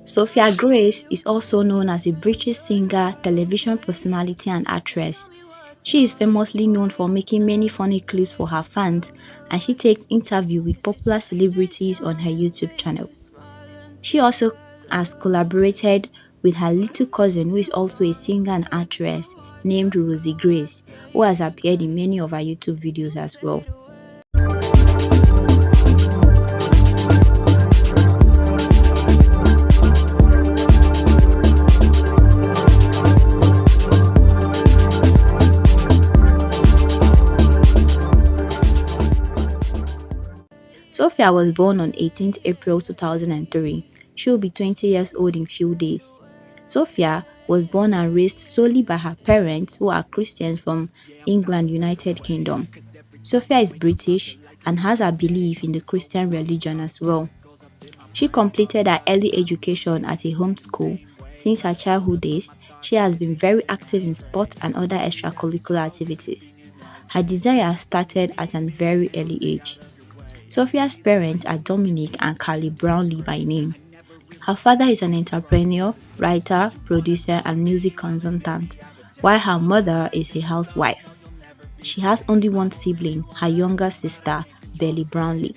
Sophia Grace is also known as a British singer, television personality, and actress. She is famously known for making many funny clips for her fans, and she takes interviews with popular celebrities on her YouTube channel. She also has collaborated with her little cousin, who is also a singer and actress, named Rosie Grace, who has appeared in many of her YouTube videos as well. Sophia was born on 18th April 2003. She will be 20 years old in few days. Sophia was born and raised solely by her parents, who are Christians from England, United Kingdom. Sophia is British and has a belief in the Christian religion as well. She completed her early education at a home school. Since her childhood days, she has been very active in sports and other extracurricular activities. Her desire started at a very early age. Sophia's parents are Dominic and Carly Brownlee by name. Her father is an entrepreneur, writer, producer, and music consultant, while her mother is a housewife. She has only one sibling, her younger sister, Belly Brownlee.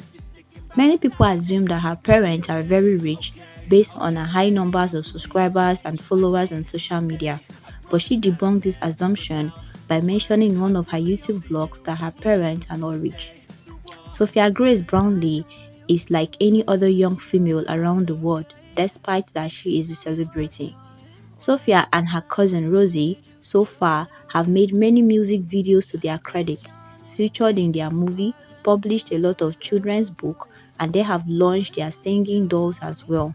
Many people assume that her parents are very rich based on her high numbers of subscribers and followers on social media, but she debunked this assumption by mentioning in one of her YouTube vlogs that her parents are not rich. Sophia Grace Brownlee is like any other young female around the world, despite that she is a celebrity. Sophia and her cousin Rosie, so far, have made many music videos to their credit, featured in their movie, published a lot of children's book, and they have launched their singing dolls as well.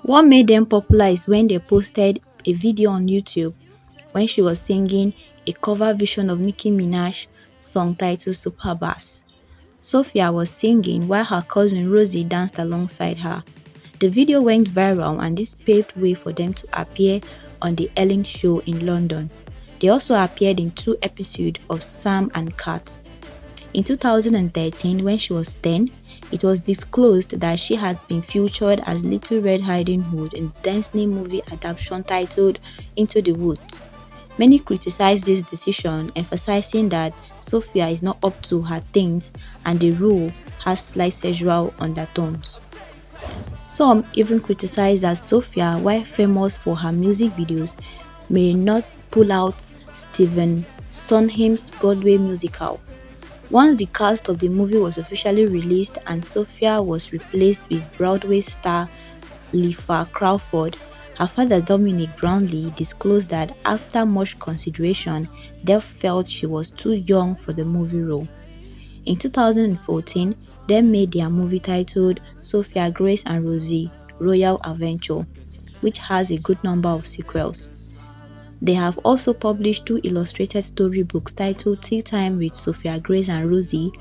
What made them popular is when they posted a video on YouTube when she was singing a cover version of Nicki Minaj's song titled Super Bass. Sophia was singing while her cousin Rosie danced alongside her. The video went viral and this paved way for them to appear on The Ellen Show in London. They also appeared in 2 episodes of Sam and Cat. In 2013, when she was 10, it was disclosed that she had been featured as Little Red Riding Hood in the Disney movie adaptation titled Into the Woods. Many criticized this decision, emphasizing that Sophia is not up to her things and the role has slight sexual undertones. Some even criticized that Sophia, while famous for her music videos, may not pull out Stephen Sondheim's Broadway musical. Once the cast of the movie was officially released and Sophia was replaced with Broadway star Lefa Crawford, her father Dominic Brownlee disclosed that after much consideration, they felt she was too young for the movie role. In 2014, they made their movie titled Sophia Grace and Rosie Royal Adventure, which has a good number of sequels. They have also published 2 illustrated storybooks titled Tea Time with Sophia Grace and Rosie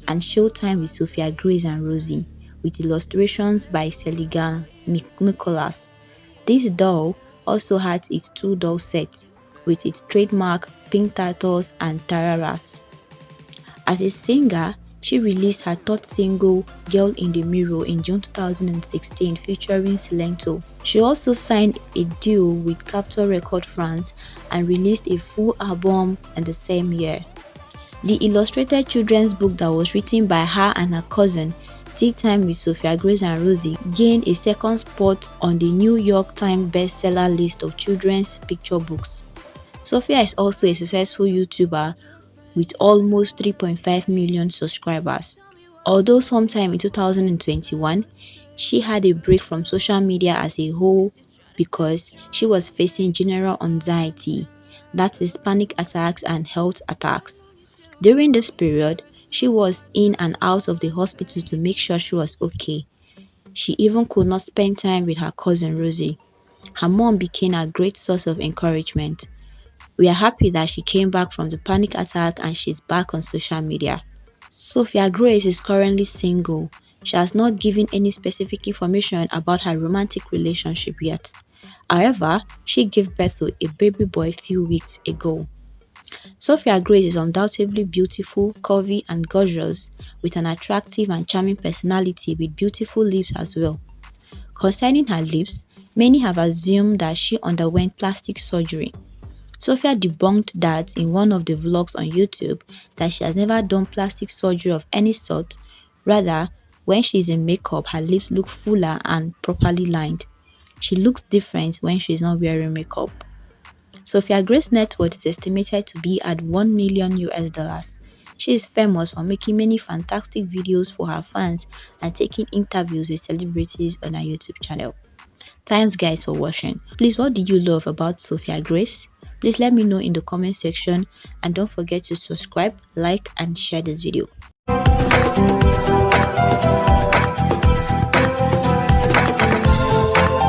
and Showtime with Sophia Grace and Rosie, with illustrations by Seligan Nicholas. This doll also had its 2 doll sets, with its trademark pink turtles and tararas. As a singer, she released her 3rd single, Girl in the Mirror, in June 2016 featuring Silento. She also signed a deal with Capitol Records France and released a full album in the same year. The illustrated children's book that was written by her and her cousin, Tea Time with Sophia Grace and Rosie, gained a 2nd spot on the New York Times bestseller list of children's picture books. Sophia is also a successful YouTuber with almost 3.5 million subscribers. Although sometime in 2021, she had a break from social media as a whole because she was facing general anxiety, that is panic attacks and health attacks. During this period, she was in and out of the hospital to make sure she was okay. She even could not spend time with her cousin Rosie. Her mom became a great source of encouragement. We are happy that she came back from the panic attack and she's back on social media. Sophia Grace is currently single. She has not given any specific information about her romantic relationship yet. However, she gave birth to a baby boy a few weeks ago. Sophia Grace is undoubtedly beautiful, curvy, and gorgeous, with an attractive and charming personality with beautiful lips as well. Concerning her lips, Many have assumed that she underwent plastic surgery. Sophia debunked that in one of the vlogs on YouTube that she has never done plastic surgery of any sort. Rather, when she is in makeup, her lips look fuller and properly lined. She looks different when she is not wearing makeup. Sophia Grace's net worth is estimated to be at 1 million US dollars. She is famous for making many fantastic videos for her fans and taking interviews with celebrities on her YouTube channel. Thanks guys for watching. Please, what did you love about Sophia Grace? Please let me know in the comment section, and don't forget to subscribe, like and share this video.